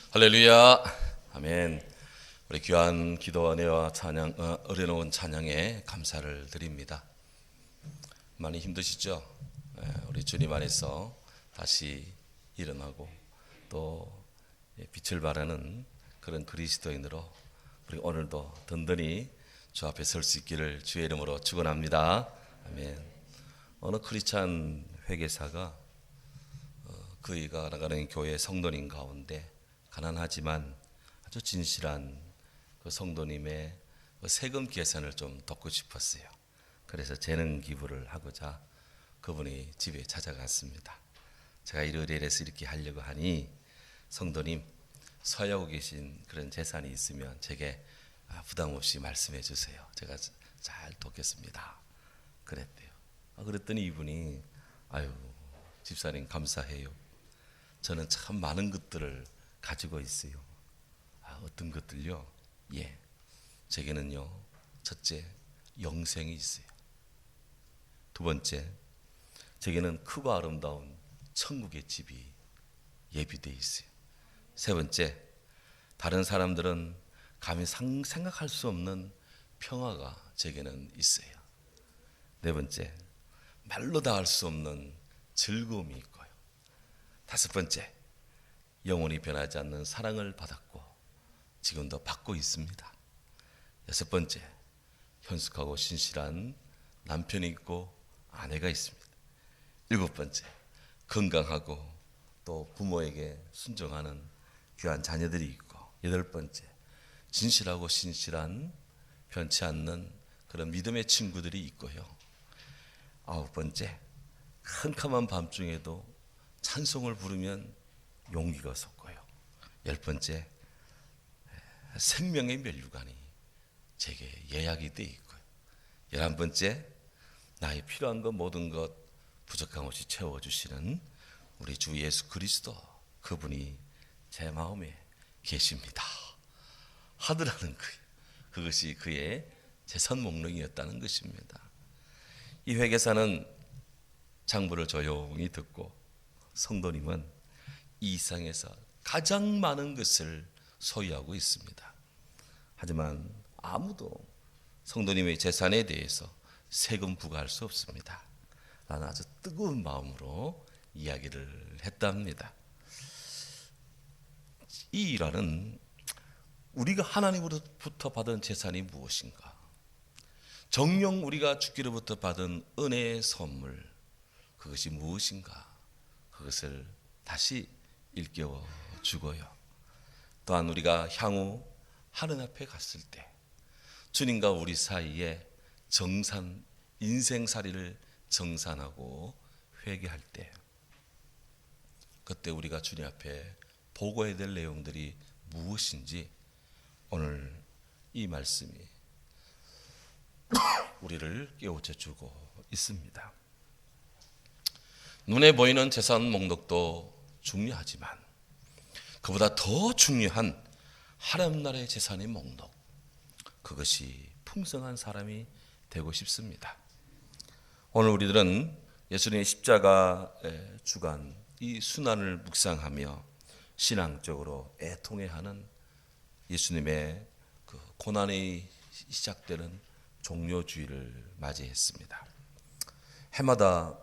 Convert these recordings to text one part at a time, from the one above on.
할렐루야, 아멘. 우리 귀한 기도와 은혜와 찬양, 어려놓은 찬양에 감사를 드립니다. 많이 힘드시죠? 우리 주님 안에서 다시 일어나고 또 빛을 발하는 그런 그리스도인으로 우리 오늘도 든든히 주 앞에 설 수 있기를 주의 이름으로 축원합니다. 아멘. 어느 크리스찬 회계사가 그이가 나가는 교회 성도님 가운데 가난하지만 아주 진실한 그 성도님의 그 세금 계산을 좀 돕고 싶었어요. 그래서 재능 기부를 하고자 그분이 집에 찾아갔습니다. 제가 이래서 이렇게 하려고 하니 성도님 서하고 계신 그런 재산이 있으면 제게 부담 없이 말씀해 주세요. 제가 잘 돕겠습니다. 그랬대요. 그랬더니 이분이 아유 집사님 감사해요. 저는 참 많은 것들을 가지고 있어요. 어떤 것들요? 제게는요, 첫째, 영생이 있어요. 두 번째, 제게는 크고 아름다운 천국의 집이 예비되어 있어요. 세 번째, 다른 사람들은 감히 생각할 수 없는 평화가 제게는 있어요. 네 번째, 말로 다 할 수 없는 즐거움이 있고요. 다섯 번째, 영원히 변하지 않는 사랑을 받았고 지금도 받고 있습니다. 여섯 번째, 현숙하고 신실한 남편이 있고 아내가 있습니다. 일곱 번째, 건강하고 또 부모에게 순종하는 귀한 자녀들이 있고 여덟 번째, 진실하고 신실한 변치 않는 그런 믿음의 친구들이 있고요. 아홉 번째, 캄캄한 밤중에도 찬송을 부르면 용기가 솟고요. 열 번째, 생명의 면류관이 제게 예약이 되어 있고요. 11번째, 나의 필요한 것 모든 것 부족함 없이 채워주시는 우리 주 예수 그리스도 그분이 제 마음에 계십니다 하더라는 거예요. 그것이 그의 재산 목록이었다는 것입니다. 이 회계사는 장부를 조용히 듣고 성도님은 이 세상에서 가장 많은 것을 소유하고 있습니다. 하지만 아무도 성도님의 재산에 대해서 세금 부과할 수 없습니다. 라는 아주 뜨거운 마음으로 이야기를 했답니다. 이 일화는 우리가 하나님으로부터 받은 재산이 무엇인가? 정녕 우리가 주기로부터 받은 은혜의 선물, 그것이 무엇인가? 그것을 다시 일깨워 주고요. 또한 우리가 향후 하늘 앞에 갔을 때 주님과 우리 사이에 인생살이를 정산하고 회개할 때 그때 우리가 주님 앞에 보고해야 될 내용들이 무엇인지 오늘 이 말씀이 우리를 깨우쳐 주고 있습니다. 눈에 보이는 재산 목록도 중요하지만 그보다 더 중요한 하나님 나라의 재산의 목록, 그것이 풍성한 사람이 되고 싶습니다. 오늘 우리들은 예수님의 십자가의 주간 이 순환을 묵상하며 신앙적으로 애통해하는 예수님의 그 고난이 시작되는 종료주일을 맞이했습니다. 해마다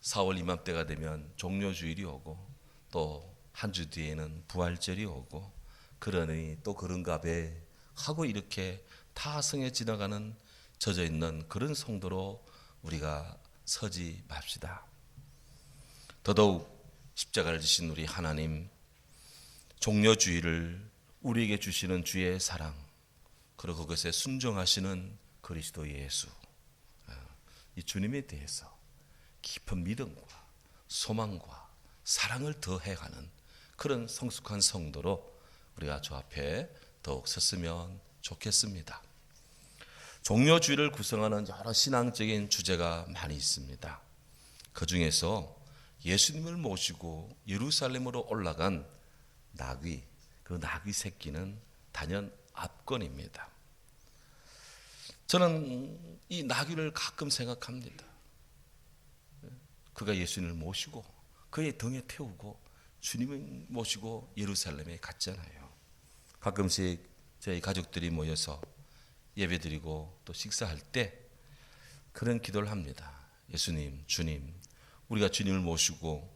4월 이맘때가 되면 종료주일이 오고 또 한 주 뒤에는 부활절이 오고 그러니 또 그런가 배 하고 이렇게 타성에 지나가는 젖어있는 그런 성도로 우리가 서지 맙시다. 더더욱 십자가를 지신 우리 하나님, 종료주일을 우리에게 주시는 주의 사랑, 그리고 그것에 순종하시는 그리스도 예수, 이 주님에 대해서 깊은 믿음과 소망과 사랑을 더해가는 그런 성숙한 성도로 우리가 주 앞에 더욱 섰으면 좋겠습니다. 종료주일을 구성하는 여러 신앙적인 주제가 많이 있습니다. 그 중에서 예수님을 모시고 예루살렘으로 올라간 나귀, 그 나귀 새끼는 단연 압권입니다. 저는 이 나귀를 가끔 생각합니다. 그가 예수님을 모시고 그의 등에 태우고 주님을 모시고 예루살렘에 갔잖아요. 가끔씩 저희 가족들이 모여서 예배드리고 또 식사할 때 그런 기도를 합니다. 예수님, 주님, 우리가 주님을 모시고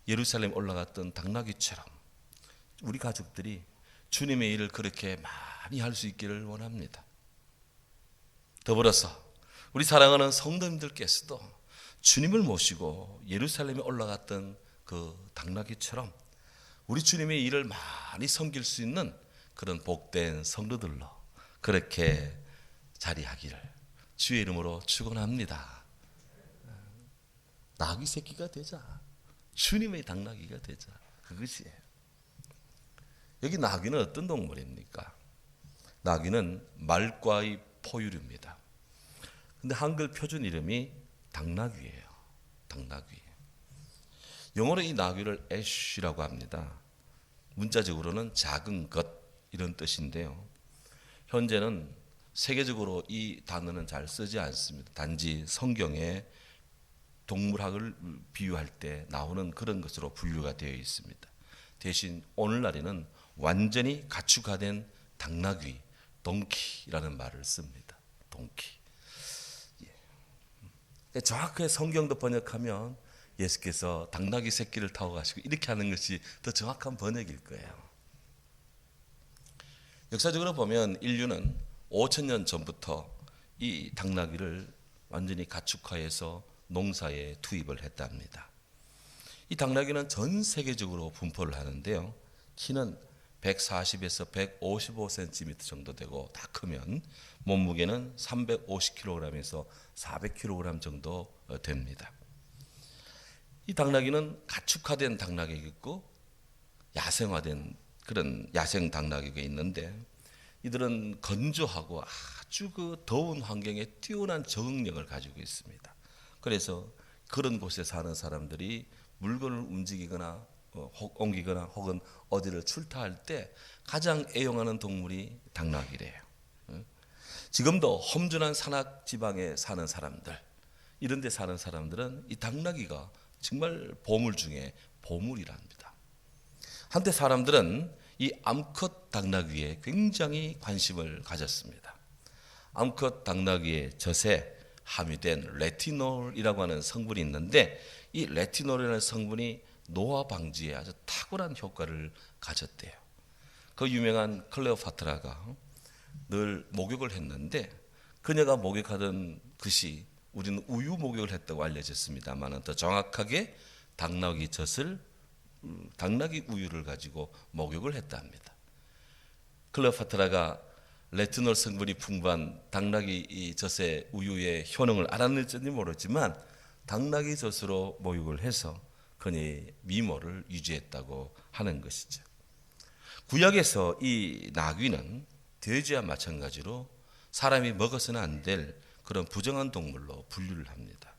예루살렘 올라갔던 당나귀처럼 우리 가족들이 주님의 일을 그렇게 많이 할 수 있기를 원합니다. 더불어서 우리 사랑하는 성도님들께서도 주님을 모시고 예루살렘에 올라갔던 그 당나귀처럼 우리 주님의 일을 많이 섬길 수 있는 그런 복된 성도들로 그렇게 자리하기를 주의 이름으로 축원합니다. 나귀 새끼가 되자. 주님의 당나귀가 되자. 그것이에요. 여기 나귀는 어떤 동물입니까? 나귀는 말과의 포유류입니다. 근데 한글 표준 이름이 당나귀예요. 당나귀. 영어로 이 나귀를 애쉬라고 합니다. 문자적으로는 작은 것 이런 뜻인데요. 현재는 세계적으로 이 단어는 잘 쓰지 않습니다. 단지 성경에 동물학을 비유할 때 나오는 그런 것으로 분류가 되어 있습니다. 대신 오늘날에는 완전히 가축화된 당나귀, 동키라는 말을 씁니다. 동키. 정확하게 성경도 번역하면 예수께서 당나귀 새끼를 타고 가시고 이렇게 하는 것이 더 정확한 번역일 거예요. 역사적으로 보면 인류는 5,000년 전부터 이 당나귀를 완전히 가축화해서 농사에 투입을 했답니다. 이 당나귀는 전 세계적으로 분포를 하는데요. 키는 140에서 155cm 정도 되고 다 크면 몸무게는 350kg에서 400kg 정도 됩니다. 이 당나귀는 가축화된 당나귀가 있고 야생화된 그런 야생 당나귀가 있는데 이들은 건조하고 아주 그 더운 환경에 뛰어난 적응력을 가지고 있습니다. 그래서 그런 곳에 사는 사람들이 물건을 움직이거나 옮기거나 혹은 어디를 출타할 때 가장 애용하는 동물이 당나귀래요. 지금도 험준한 산악 지방에 사는 사람들, 이런 데 사는 사람들은 이 당나귀가 정말 보물 중에 보물이랍니다. 한때 사람들은 이 암컷 당나귀에 굉장히 관심을 가졌습니다. 암컷 당나귀의 젖에 함유된 레티놀이라고 하는 성분이 있는데 이 레티놀이라는 성분이 노화 방지에 아주 탁월한 효과를 가졌대요. 그 유명한 클레오파트라가 늘 목욕을 했는데 그녀가 목욕하던 것이 우리는 우유 목욕을 했다고 알려졌습니다만 더 정확하게 당나귀 젖을 당나귀 우유를 가지고 목욕을 했답니다. 클레오파트라가 레티놀 성분이 풍부한 당나귀 젖의 우유의 효능을 알았는지 모르지만 당나귀 젖으로 목욕을 해서 그녀의 미모를 유지했다고 하는 것이죠. 구약에서 이 나귀는 돼지와 마찬가지로 사람이 먹어서는 안 될 그런 부정한 동물로 분류를 합니다.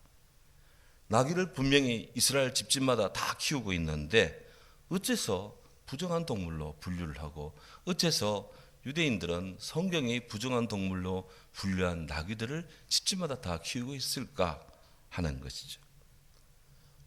나귀를 분명히 이스라엘 집집마다 다 키우고 있는데 어째서 부정한 동물로 분류를 하고 어째서 유대인들은 성경이 부정한 동물로 분류한 나귀들을 집집마다 다 키우고 있을까 하는 것이죠.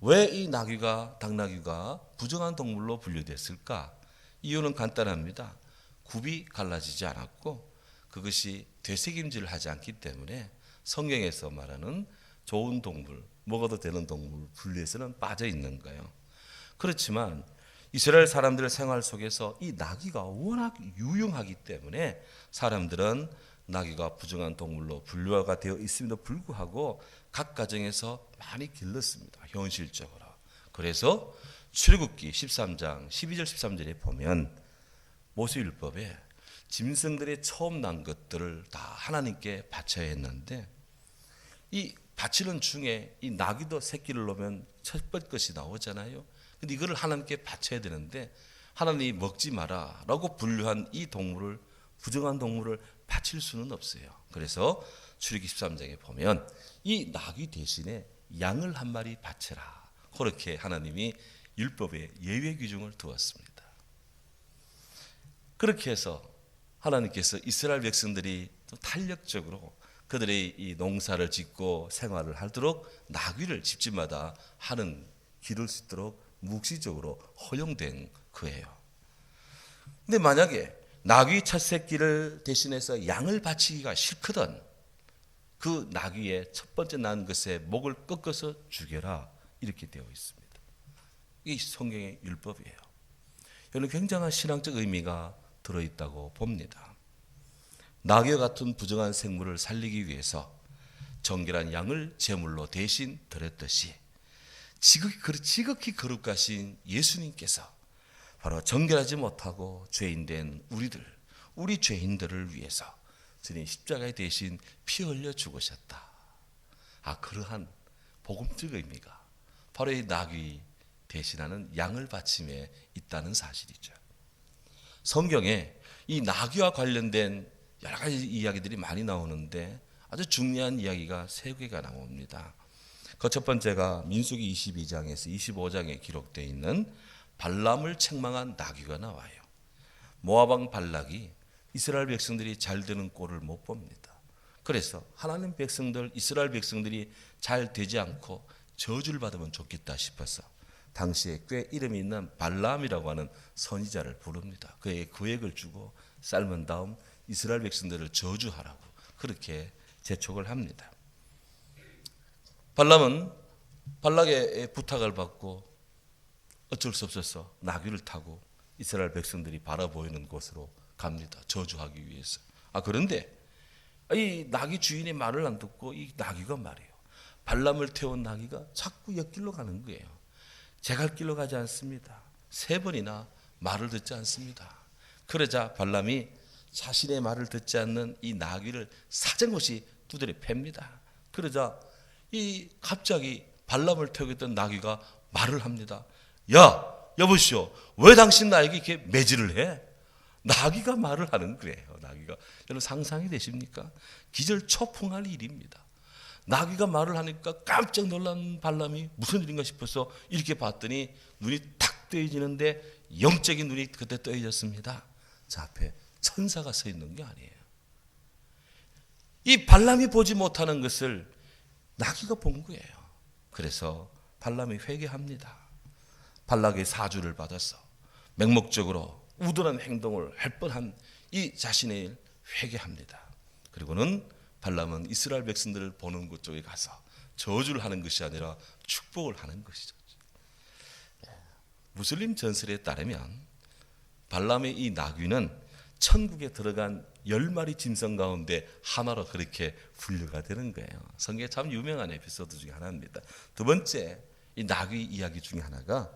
왜 이 당나귀가 부정한 동물로 분류됐을까? 이유는 간단합니다. 굽이 갈라지지 않았고 그것이 되새김질을 하지 않기 때문에 성경에서 말하는 좋은 동물, 먹어도 되는 동물 분류에서는 빠져 있는 거예요. 그렇지만 이스라엘 사람들의 생활 속에서 이 나귀가 워낙 유용하기 때문에 사람들은 나귀가 부정한 동물로 분류가 되어 있음에도 불구하고 각 가정에서 많이 길렀습니다. 현실적으로. 그래서 출애굽기 13장 12절 13절에 보면 모세율법에 짐승들의 처음 난 것들을 다 하나님께 바쳐야 했는데 이 바치는 중에 이 나귀도 새끼를 놓으면 첫 번째 것이 나오잖아요. 근데 이거를 하나님께 바쳐야 되는데 하나님이 먹지 마라 라고 분류한 이 동물을 부정한 동물을 바칠 수는 없어요. 그래서 출애굽기 13장에 보면 이 나귀 대신에 양을 한 마리 바쳐라. 그렇게 하나님이 율법에 예외 규정을 두었습니다. 그렇게 해서 하나님께서 이스라엘 백성들이 또 탄력적으로 그들의 이 농사를 짓고 생활을 하도록 나귀를 집집마다 기를 수 있도록 묵시적으로 허용된 거예요. 근데 만약에 나귀 첫 새끼를 대신해서 양을 바치기가 싫거든 그 나귀의 첫 번째 난 것의 목을 꺾어서 죽여라 이렇게 되어 있습니다. 이 성경의 율법이에요. 이는 굉장한 신앙적 의미가 들어있다고 봅니다. 나귀와 같은 부정한 생물을 살리기 위해서 정결한 양을 제물로 대신 드렸듯이 지극히 거룩하신 예수님께서 바로 정결하지 못하고 죄인된 우리 죄인들을 위해서 주님 십자가에 대신 피 흘려 죽으셨다. 그러한 복음적 의미가 바로 이 나귀 대신하는 양을 바침에 있다는 사실이죠. 성경에 이 나귀와 관련된 여러 가지 이야기들이 많이 나오는데 아주 중요한 이야기가 세 개가 나옵니다. 그 첫 번째가 민수기 22장에서 25장에 기록되어 있는 발람을 책망한 나귀가 나와요. 모압 왕 발락이 이스라엘 백성들이 잘 되는 꼴을 못 봅니다. 그래서 하나님 백성들, 이스라엘 백성들이 잘 되지 않고 저주를 받으면 좋겠다 싶어서 당시에 꽤 이름이 있는 발람이라고 하는 선지자를 부릅니다. 그에게 구획을 주고 삶은 다음 이스라엘 백성들을 저주하라고 그렇게 재촉을 합니다. 발람은 발락의 부탁을 받고 어쩔 수 없어서 나귀를 타고 이스라엘 백성들이 바라보이는 곳으로 갑니다. 저주하기 위해서. 그런데 이 나귀 주인의 말을 안 듣고 이 나귀가 말해요. 발람을 태운 나귀가 자꾸 옆길로 가는 거예요. 제 갈 길로 가지 않습니다. 3번이나 말을 듣지 않습니다. 그러자 발람이 자신의 말을 듣지 않는 이 나귀를 사정없이 두드려 팹니다. 그러자 이 갑자기 발람을 태우고 있던 나귀가 말을 합니다. 야, 여보시오, 왜 당신 나에게 이렇게 매질을 해? 나귀가 말을 하는 거예요. 나귀가. 여러분 상상이 되십니까? 기절초풍할 일입니다. 나귀가 말을 하니까 깜짝 놀란 발람이 무슨 일인가 싶어서 이렇게 봤더니 눈이 탁 뜨여지는데 영적인 눈이 그때 뜨여졌습니다. 자, 앞에 천사가 서 있는 게 아니에요. 이 발람이 보지 못하는 것을 나귀가 본 거예요. 그래서 발람이 회개합니다. 발락의 사주를 받아서 맹목적으로 우둔한 행동을 할 뻔한 이 자신의 일 회개합니다. 그리고는 발람은 이스라엘 백성들을 보는 곳 쪽에 가서 저주를 하는 것이 아니라 축복을 하는 것이죠. 무슬림 전설에 따르면 발람의 이 나귀는 천국에 들어간 10마리 짐승 가운데 하나로 그렇게 분류가 되는 거예요. 성경에 참 유명한 에피소드 중에 하나입니다. 두 번째, 이 나귀 이야기 중에 하나가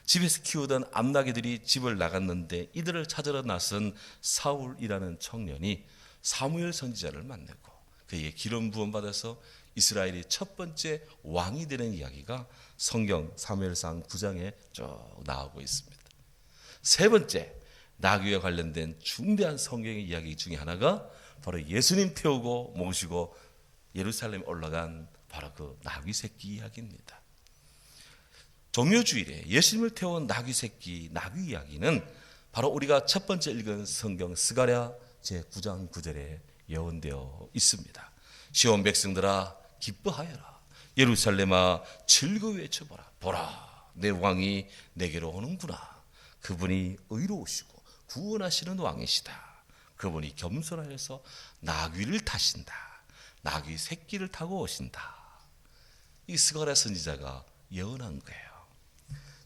집에서 키우던 암나귀들이 집을 나갔는데 이들을 찾으러 나선 사울이라는 청년이 사무엘 선지자를 만나고 그에게 기름 부음 받아서 이스라엘이 첫 번째 왕이 되는 이야기가 성경 사무엘상 9장에 쭉 나오고 있습니다. 세 번째, 나귀와 관련된 중대한 성경의 이야기 중에 하나가 바로 예수님 태우고 모시고 예루살렘에 올라간 바로 그 나귀 새끼 이야기입니다. 종료주일에 예수님을 태운 나귀 새끼, 나귀 이야기는 바로 우리가 첫 번째 읽은 성경 스가랴 제9장 9절에 예언되어 있습니다. 시온 백성들아 기뻐하여라. 예루살렘아 즐거이 외쳐보라. 보라, 내 왕이 내게로 오는구나. 그분이 의로우시고 구원하시는 왕이시다. 그분이 겸손하여서 나귀를 타신다. 나귀 새끼를 타고 오신다. 이 스가랴 선지자가 예언한 거예요.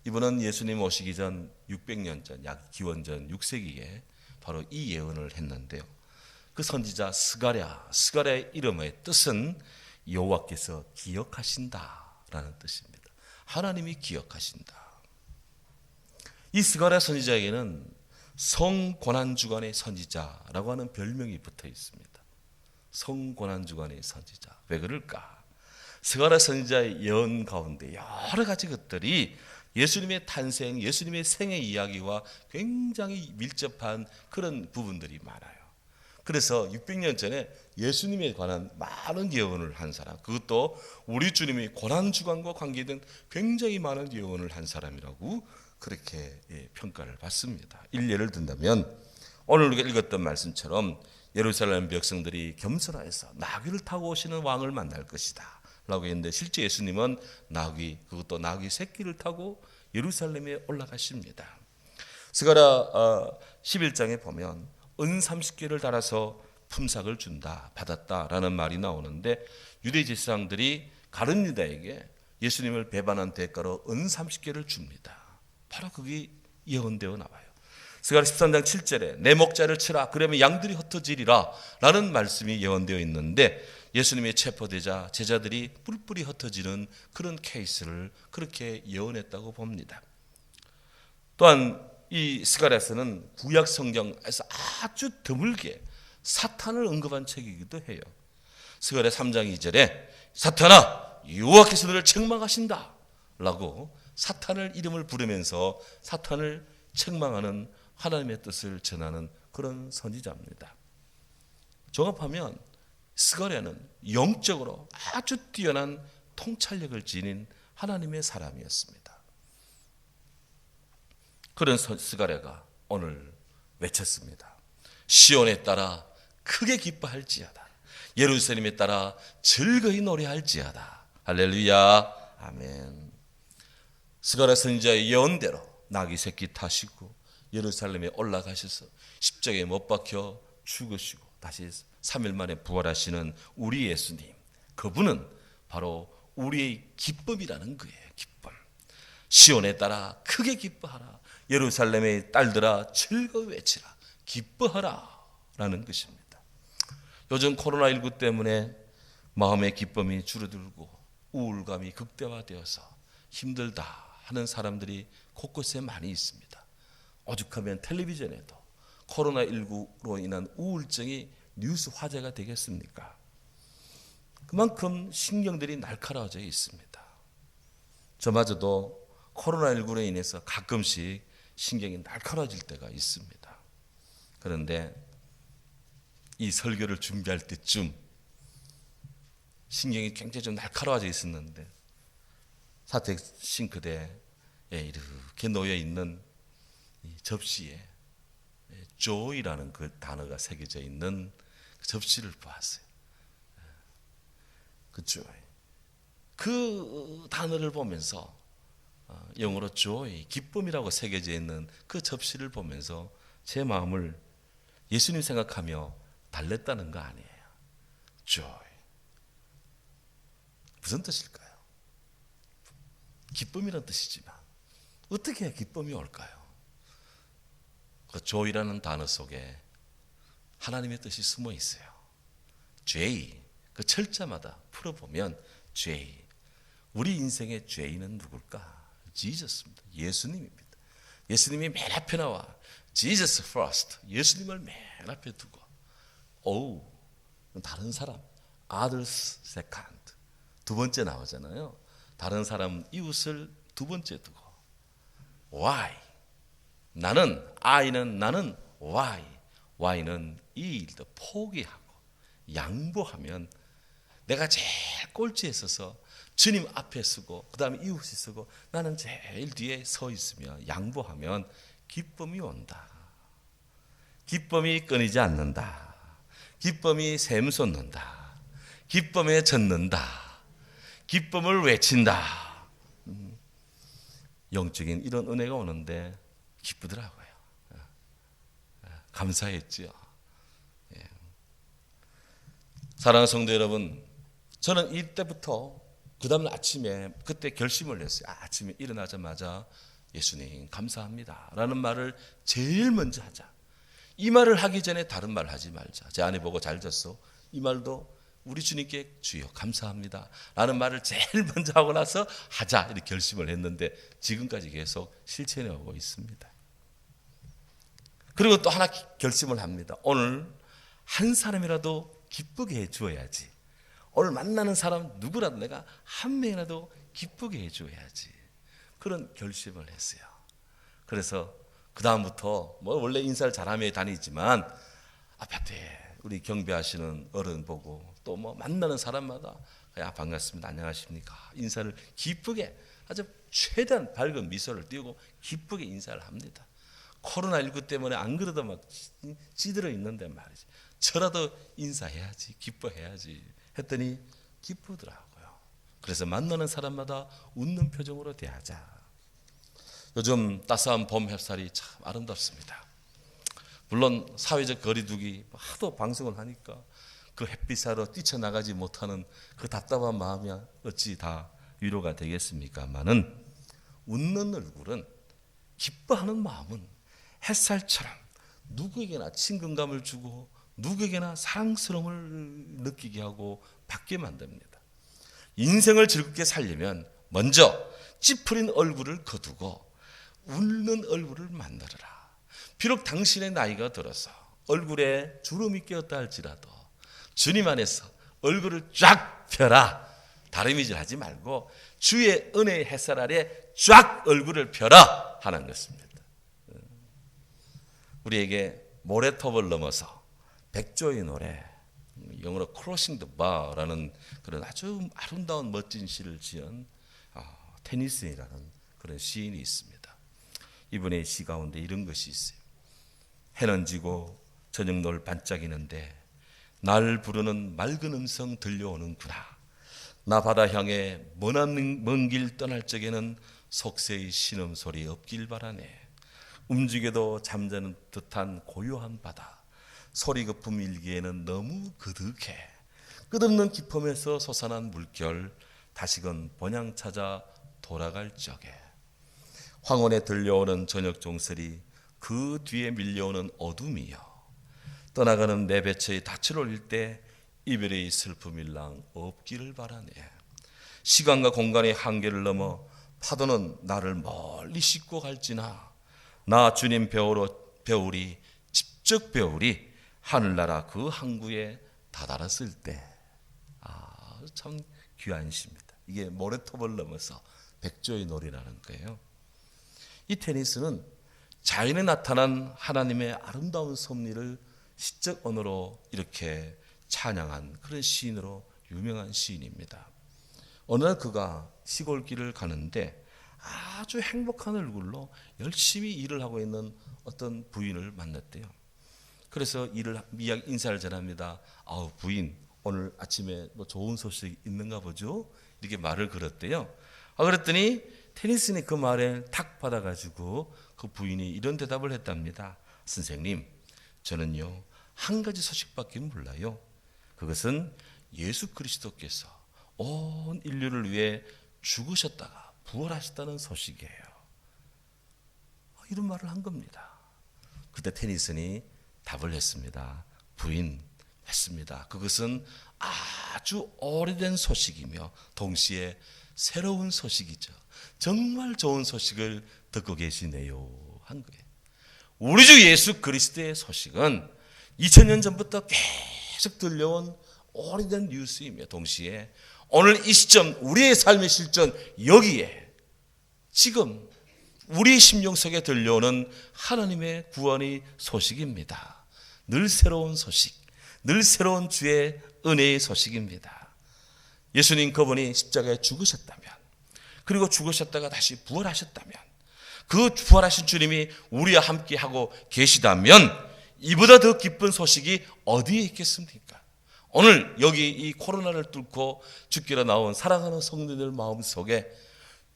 이분은 예수님 오시기 전 600년 전, 약 기원전 6세기에 바로 이 예언을 했는데요. 그 선지자 스가랴의 이름의 뜻은 여호와께서 기억하신다라는 뜻입니다. 하나님이 기억하신다. 이 스가랴 선지자에게는 성고난주간의 선지자라고 하는 별명이 붙어 있습니다. 성고난주간의 선지자. 왜 그럴까? 스가랴 선지자의 예언 가운데 여러 가지 것들이 예수님의 탄생, 예수님의 생애 이야기와 굉장히 밀접한 그런 부분들이 많아요. 그래서 600년 전에 예수님에 관한 많은 예언을 한 사람, 그것도 우리 주님이 고난주간과 관계된 굉장히 많은 예언을 한 사람이라고 그렇게 평가를 받습니다. 일례를 든다면 오늘 우리가 읽었던 말씀처럼 예루살렘 백성들이 겸손하여서 나귀를 타고 오시는 왕을 만날 것이다 라고 했는데 실제 예수님은 나귀, 그것도 나귀 새끼를 타고 예루살렘에 올라가십니다. 스가랴 11장에 보면 은 30개를 달아서 품삯을 준다, 받았다라는 말이 나오는데 유대 제사장들이 가룟 유다에게 예수님을 배반한 대가로 은 30개를 줍니다. 바로 그게 예언되어 나와요. 스가랴 13장 7절에 내 목자를 치라 그러면 양들이 흩어지리라 라는 말씀이 예언되어 있는데 예수님이 체포되자 제자들이 뿔뿔이 흩어지는 그런 케이스를 그렇게 예언했다고 봅니다. 또한 이 스가랴서는 구약 성경에서 아주 드물게 사탄을 언급한 책이기도 해요. 스가랴 3장 2절에 사탄아 여호와께서 너를 책망하신다 라고 사탄을 이름을 부르면서 사탄을 책망하는 하나님의 뜻을 전하는 그런 선지자입니다. 종합하면 스가랴는 영적으로 아주 뛰어난 통찰력을 지닌 하나님의 사람이었습니다. 그런 스가랴가 오늘 외쳤습니다. 시온에 따라 크게 기뻐할지어다. 예루살렘에 따라 즐거이 노래할지어다. 할렐루야. 아멘. 스가랴 선지자의 예언대로 나귀 새끼 타시고 예루살렘에 올라가셔서 십자가에 못 박혀 죽으시고 다시 3일 만에 부활하시는 우리 예수님, 그분은 바로 우리의 기쁨이라는 거예요. 기쁨. 시온에 따라 크게 기뻐하라. 예루살렘의 딸들아 즐거이 외치라. 기뻐하라 라는 것입니다. 요즘 코로나19 때문에 마음의 기쁨이 줄어들고 우울감이 극대화되어서 힘들다 하는 사람들이 곳곳에 많이 있습니다. 오죽하면 텔레비전에도 코로나19로 인한 우울증이 뉴스 화제가 되겠습니까? 그만큼 신경들이 날카로워져 있습니다. 저마저도 코로나19로 인해서 가끔씩 신경이 날카로워질 때가 있습니다. 그런데 이 설교를 준비할 때쯤 신경이 굉장히 좀 날카로워져 있었는데 사택 싱크대에 이렇게 놓여 있는 이 접시에 joy라는 그 단어가 새겨져 있는 그 접시를 보았어요. 그 joy. 그 단어를 보면서 영어로 joy, 기쁨이라고 새겨져 있는 그 접시를 보면서 제 마음을 예수님 생각하며 달랬다는 거 아니에요. joy. 무슨 뜻일까요? 기쁨이라는 뜻이지만 어떻게 기쁨이 올까요? 그 joy라는 단어 속에 하나님의 뜻이 숨어 있어요. J, 그 철자마다 풀어보면 J. 우리 인생의 J는 누굴까? 지저스입니다. 예수님입니다. 예수님이 맨 앞에 나와 Jesus first. 예수님을 맨 앞에 두고 O, 다른 사람 others second. 두 번째 나오잖아요. 다른 사람 이웃을 두 번째 두고 Why? 나는 I는 나는 Y는 이 일도 포기하고 양보하면 내가 제일 꼴찌에 서서 주님 앞에 서고 그 다음에 이웃이 서고 나는 제일 뒤에 서 있으며 양보하면 기쁨이 온다. 기쁨이 끊이지 않는다. 기쁨이 샘솟는다. 기쁨에 젖는다. 기쁨을 외친다. 영적인 이런 은혜가 오는데 기쁘더라고요. 감사했죠. 사랑하는 성도 여러분, 저는 이때부터 그 다음 아침에 그때 결심을 했어요. 아침에 일어나자마자 예수님 감사합니다 라는 말을 제일 먼저 하자. 이 말을 하기 전에 다른 말 하지 말자. 제 아내 보고 잘 잤어. 이 말도 우리 주님께 주여 감사합니다 라는 말을 제일 먼저 하고 나서 하자 이렇게 결심을 했는데 지금까지 계속 실천해 오고 있습니다. 그리고 또 하나 결심을 합니다. 오늘 한 사람이라도 기쁘게 해주어야지. 오늘 만나는 사람 누구라도 내가 한 명이라도 기쁘게 해줘야지. 그런 결심을 했어요. 그래서 그 다음부터 뭐 원래 인사를 잘하며 다니지만 아파트에 우리 경배하시는 어른 보고 또 뭐 만나는 사람마다 야 반갑습니다. 안녕하십니까. 인사를 기쁘게 아주 최대한 밝은 미소를 띄우고 기쁘게 인사를 합니다. 코로나19 때문에 안 그래도 막 찌들어 있는데 말이지. 저라도 인사해야지, 기뻐해야지 했더니 기쁘더라고요. 그래서 만나는 사람마다 웃는 표정으로 대하자. 요즘 따스한 봄 햇살이 참 아름답습니다. 물론 사회적 거리두기 하도 방송을 하니까 그 햇빛 아래 뛰쳐나가지 못하는 그 답답한 마음이 어찌 다 위로가 되겠습니까마는, 웃는 얼굴은, 기뻐하는 마음은 햇살처럼 누구에게나 친근감을 주고 누구에게나 사랑스러움을 느끼게 하고 받게 만듭니다. 인생을 즐겁게 살려면 먼저 찌푸린 얼굴을 거두고 웃는 얼굴을 만들어라. 비록 당신의 나이가 들어서 얼굴에 주름이 끼었다 할지라도 주님 안에서 얼굴을 쫙 펴라. 다리미질 하지 말고 주의 은혜의 햇살 아래 쫙 얼굴을 펴라 하는 것입니다. 우리에게 모래톱을 넘어서 백조의 노래, 영어로 Crossing the Bar라는 그런 아주 아름다운 멋진 시를 지은 테니슨이라는 그런 시인이 있습니다. 이분의 시 가운데 이런 것이 있어요. 해는 지고 저녁 노을 반짝이는데 날 부르는 맑은 음성 들려오는구나. 나 바다 향해 먼 길 떠날 적에는 속세의 신음소리 없길 바라네. 움직여도 잠자는 듯한 고요한 바다. 소리 거품 일기에는 너무 그득해. 끝없는 기품에서 솟아난 물결. 다시금 번향 찾아 돌아갈 적에. 황혼에 들려오는 저녁 종소리. 그 뒤에 밀려오는 어둠이여. 떠나가는 내 배처의 닻을 올릴 때 이별의 슬픔일랑 없기를 바라네. 시간과 공간의 한계를 넘어 파도는 나를 멀리 싣고 갈지나 나 주님 배우리 직접 배우리 하늘나라 그 항구에 다다랐을 때. 참 귀한 시입니다. 이게 모래톱을 넘어서 백조의 놀이라는 거예요. 이 테니스는 자연에 나타난 하나님의 아름다운 섭리를 시적 언어로 이렇게 찬양한 그런 시인으로 유명한 시인입니다. 어느 날 그가 시골길을 가는데 아주 행복한 얼굴로 열심히 일을 하고 있는 어떤 부인을 만났대요. 그래서 인사를 전합니다. 부인, 오늘 아침에 뭐 좋은 소식 있는가 보죠? 이렇게 말을 걸었대요. 그랬더니 테니슨이 그 말에 탁 받아가지고 그 부인이 이런 대답을 했답니다. 선생님, 저는요 한 가지 소식밖에 몰라요. 그것은 예수 그리스도께서 온 인류를 위해 죽으셨다가 부활하셨다는 소식이에요. 이런 말을 한 겁니다. 그때 테니슨이 답을 했습니다. 부인, 맞습니다. 그것은 아주 오래된 소식이며 동시에 새로운 소식이죠. 정말 좋은 소식을 듣고 계시네요 한 거예요. 우리 주 예수 그리스도의 소식은 2000년 전부터 계속 들려온 오래된 뉴스이며 동시에 오늘 이 시점 우리의 삶의 실전 여기에 지금 우리 심령 속에 들려오는 하나님의 구원의 소식입니다. 늘 새로운 소식, 늘 새로운 주의 은혜의 소식입니다. 예수님 그분이 십자가에 죽으셨다면, 그리고 죽으셨다가 다시 부활하셨다면, 그 부활하신 주님이 우리와 함께하고 계시다면 이보다 더 기쁜 소식이 어디에 있겠습니까? 오늘 여기 이 코로나를 뚫고 죽기로 나온 사랑하는 성도들 마음속에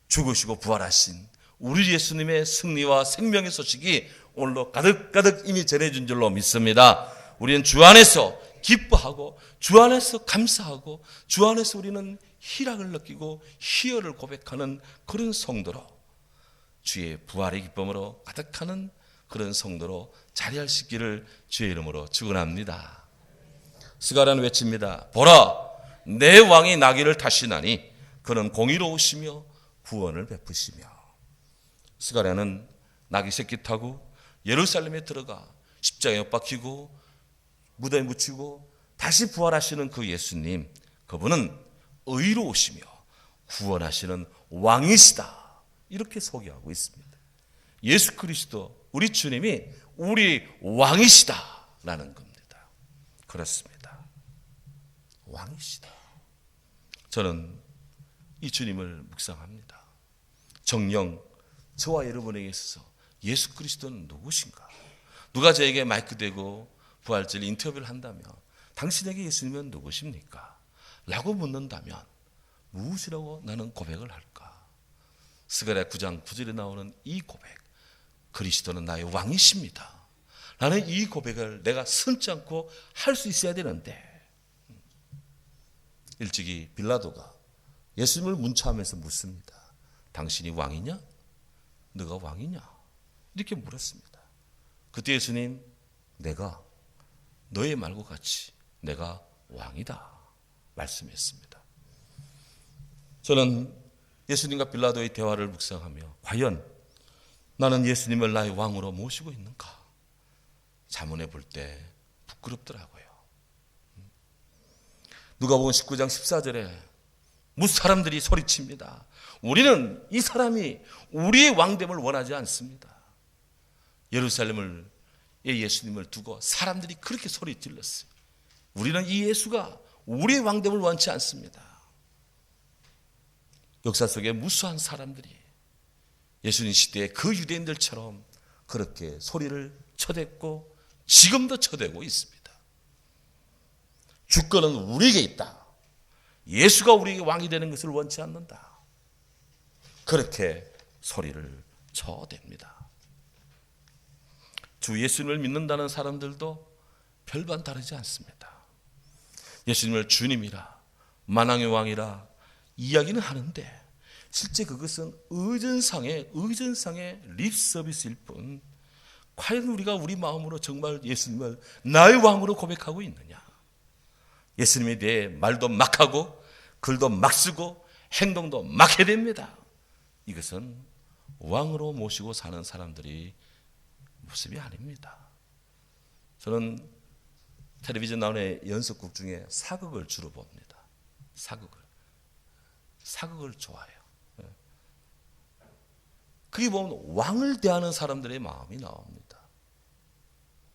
죽으시고 부활하신 우리 예수님의 승리와 생명의 소식이 오늘로 가득가득 이미 전해준 줄로 믿습니다. 우리는 주 안에서 기뻐하고 주 안에서 감사하고 주 안에서 우리는 희락을 느끼고 희열을 고백하는 그런 성도로, 주의 부활의 기쁨으로 가득하는 그런 성도로 자리할 수 있기를 주의 이름으로 축원합니다. 스가랴는 외칩니다. 보라, 내 왕이 나귀를 타시나니 그는 공의로우시며 구원을 베푸시며. 스가랴는 나귀 새끼 타고 예루살렘에 들어가 십자가에 못 박히고 무덤에 묻히고 다시 부활하시는 그 예수님, 그분은 의로우시며 구원하시는 왕이시다, 이렇게 소개하고 있습니다. 예수 그리스도 우리 주님이 우리 왕이시다라는 겁니다. 그렇습니다. 왕이시다. 저는 이 주님을 묵상합니다. 정녕 저와 여러분에게 있어서 예수 그리스도는 누구신가? 누가 저에게 마이크 대고 부활절 인터뷰를 한다면 당신에게 예수님은 누구십니까? 라고 묻는다면 무엇이라고 나는 고백을 할까? 스가랴 9장 9절에 나오는 이 고백, 그리스도는 나의 왕이십니다 라는 이 고백을 내가 선지 않고 할 수 있어야 되는데, 일찍이 빌라도가 예수님을 문초하면서 묻습니다. 당신이 왕이냐? 너가 왕이냐? 이렇게 물었습니다. 그때 예수님, 내가 너의 말과 같이 내가 왕이다 말씀했습니다. 저는 예수님과 빌라도의 대화를 묵상하며 과연 나는 예수님을 나의 왕으로 모시고 있는가 자문해 볼 때 부끄럽더라고요. 누가복음 19장 14절에 무슨 사람들이 소리칩니다. 우리는 이 사람이 우리의 왕됨을 원하지 않습니다. 예루살렘을 예수님을 두고 사람들이 그렇게 소리 질렀어요. 우리는 이 예수가 우리의 왕됨을 원치 않습니다. 역사 속에 무수한 사람들이 예수님 시대에 그 유대인들처럼 그렇게 소리를 쳐댔고 지금도 쳐대고 있습니다. 주권은 우리에게 있다. 예수가 우리에게 왕이 되는 것을 원치 않는다. 그렇게 소리를 쳐댑니다. 주 예수님을 믿는다는 사람들도 별반 다르지 않습니다. 예수님을 주님이라 만왕의 왕이라 이야기는 하는데 실제 그것은 의전상의 립서비스일 뿐, 과연 우리가 우리 마음으로 정말 예수님을 나의 왕으로 고백하고 있느냐? 예수님에 대해 말도 막 하고 글도 막 쓰고 행동도 막 해야 됩니다. 이것은 왕으로 모시고 사는 사람들이 모습이 아닙니다. 저는 텔레비전 나오는 연속극 중에 사극을 주로 봅니다. 사극을 좋아해요. 그게 보면 왕을 대하는 사람들의 마음이 나옵니다.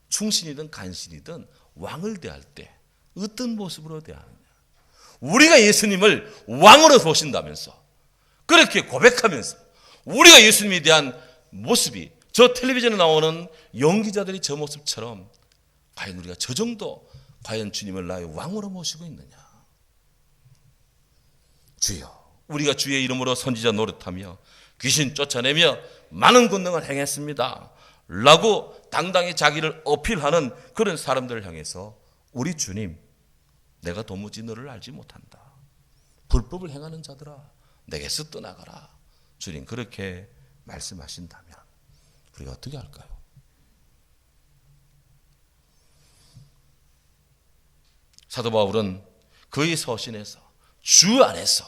충신이든 간신이든 왕을 대할 때 어떤 모습으로 대하느냐. 우리가 예수님을 왕으로 보신다면서 그렇게 고백하면서 우리가 예수님에 대한 모습이 저 텔레비전에 나오는 연기자들이 저 모습처럼 과연 우리가 저 정도 과연 주님을 나의 왕으로 모시고 있느냐. 주여, 우리가 주의 이름으로 선지자 노릇하며 귀신 쫓아내며 많은 권능을 행했습니다 라고 당당히 자기를 어필하는 그런 사람들을 향해서 우리 주님, 내가 도무지 너를 알지 못한다. 불법을 행하는 자들아, 내게서 떠나가라. 주님 그렇게 말씀하신다면 우리가 어떻게 할까요? 사도 바울은 그의 서신에서 주 안에서,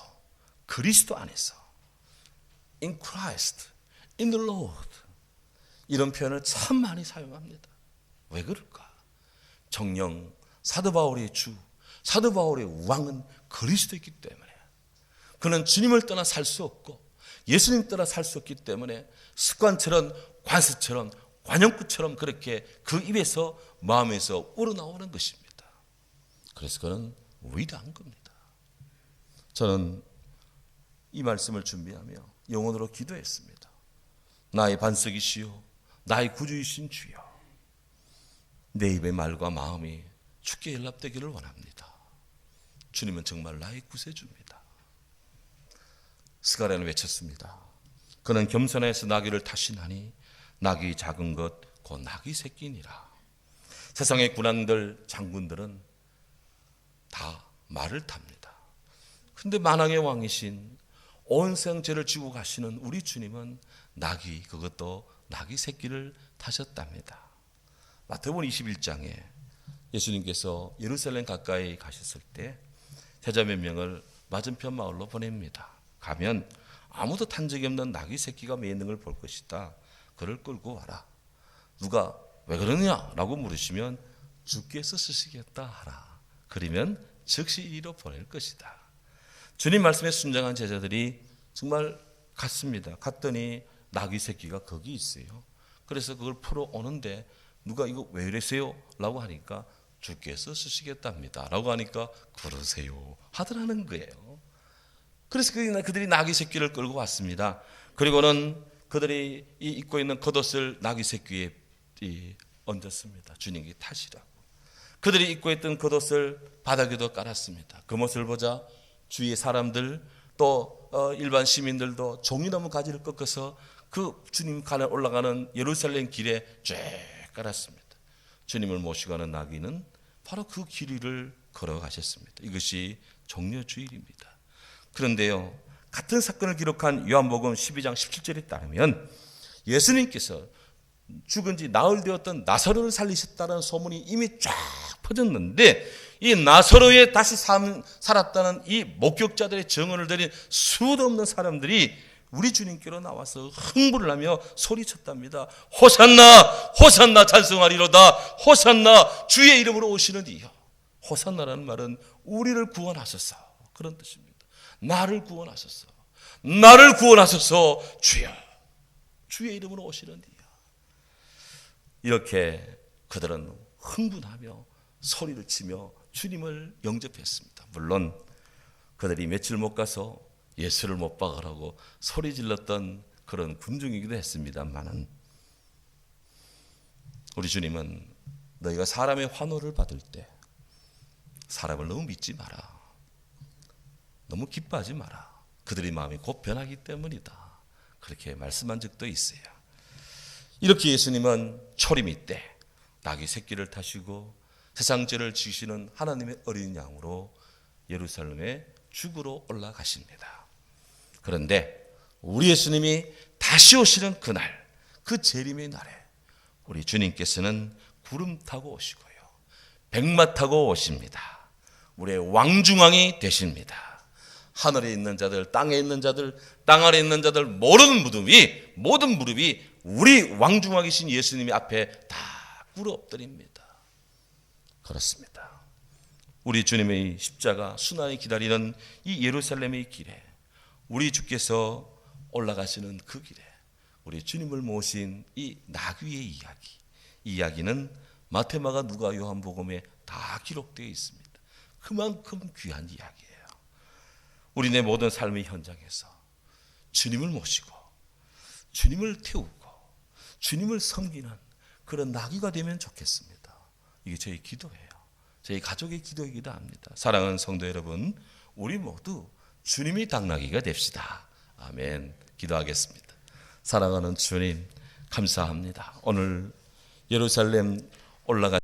그리스도 안에서, in Christ, in the Lord, 이런 표현을 참 많이 사용합니다. 왜 그럴까? 정녕 사도 바울의 주, 사도 바울의 왕은 그리스도이기 때문에, 그는 주님을 떠나 살 수 없고 예수님 떠나 살 수 없기 때문에 습관처럼 관습처럼 관용구처럼 그렇게 그 입에서 마음에서 우러나오는 것입니다. 그래서 그는 위대한 겁니다. 저는 이 말씀을 준비하며 영혼으로 기도했습니다. 나의 반석이시요 나의 구주이신 주여, 내 입의 말과 마음이 주께 연락되기를 원합니다. 주님은 정말 나의 구세주입니다. 스가랴는 외쳤습니다. 그는 겸손해서 나귀를 타시나니 나귀 작은 것 곧 나귀 새끼니라. 세상의 군왕들 장군들은 다 말을 탑니다. 근데 만왕의 왕이신 온 생죄를 지고 가시는 우리 주님은 나귀, 그것도 나귀 새끼를 타셨답니다. 마태복음 21장에 예수님께서 예루살렘 가까이 가셨을 때 제자 몇 명을 맞은편 마을로 보냅니다. 가면 아무도 탄 적이 없는 나귀 새끼가 매 있는 걸 볼 것이다. 그를 끌고 와라. 누가 왜 그러느냐라고 물으시면 주께서 쓰시겠다 하라. 그러면 즉시 이리로 보낼 것이다. 주님 말씀에 순종한 제자들이 정말 갔습니다. 갔더니 나귀 새끼가 거기 있어요. 그래서 그걸 풀어 오는데 누가 이거 왜 이러세요? 라고 하니까 주께서 쓰시겠답니다 라고 하니까 그러세요 하더라는 거예요. 그래서 그들이 나귀 새끼를 끌고 왔습니다. 그리고는 그들이 입고 있는 겉옷을 나귀 새끼에 얹었습니다. 주님께 타시라고. 그들이 입고 있던 겉옷을 바닥에도 깔았습니다. 그 모습을 보자 주위의 사람들 또 일반 시민들도 종이나무 가지를 꺾어서 그 주님 관에 올라가는 예루살렘 길에 쭉 깔았습니다. 주님을 모시고 가는 나귀는 바로 그 길 위를 걸어가셨습니다. 이것이 종려주일입니다. 그런데요, 같은 사건을 기록한 요한복음 12장 17절에 따르면 예수님께서 죽은 지 나흘 되었던 나사로를 살리셨다는 소문이 이미 쫙 퍼졌는데, 이 나사로에 다시 살았다는 이 목격자들의 증언을 드린 수도 없는 사람들이 우리 주님께로 나와서 흥분을 하며 소리쳤답니다. 호산나 호산나 찬송하리로다. 호산나 주의 이름으로 오시는 이여. 호산나라는 말은 우리를 구원하소서, 그런 뜻입니다. 나를 구원하소서, 나를 구원하소서, 주여, 주의 이름으로 오시는 이여. 이렇게 그들은 흥분하며 소리를 치며 주님을 영접했습니다. 물론 그들이 며칠 못 가서 예수를 못 박으라고 소리 질렀던 그런 군중이기도 했습니다만은, 우리 주님은 너희가 사람의 환호를 받을 때 사람을 너무 믿지 마라, 너무 기뻐하지 마라, 그들의 마음이 곧 변하기 때문이다, 그렇게 말씀한 적도 있어요. 이렇게 예수님은 초림이 때 나귀 새끼를 타시고 세상 죄를 지시는 하나님의 어린 양으로 예루살렘에 죽으러 올라가십니다. 그런데 우리 예수님이 다시 오시는 그날, 그 재림의 날에 우리 주님께서는 구름 타고 오시고요, 백마 타고 오십니다. 우리의 왕중왕이 되십니다. 하늘에 있는 자들, 땅에 있는 자들, 땅 아래 있는 자들, 모든 무릎이 우리 왕중왕이신 예수님의 앞에 다 꿇어 엎드립니다. 그렇습니다. 우리 주님의 십자가 순환이 기다리는 이 예루살렘의 길에, 우리 주께서 올라가시는 그 길에 우리 주님을 모신 이 나귀의 이야기, 이 이야기는 마태, 마가, 누가, 요한복음에 다 기록되어 있습니다. 그만큼 귀한 이야기예요. 우리네 모든 삶의 현장에서 주님을 모시고 주님을 태우고 주님을 섬기는 그런 나귀가 되면 좋겠습니다. 이게 저희 기도예요. 저희 가족의 기도이기도 합니다. 사랑하는 성도 여러분, 우리 모두 주님이 당나귀가 됩시다. 아멘. 기도하겠습니다. 사랑하는 주님, 감사합니다. 오늘 예루살렘 올라가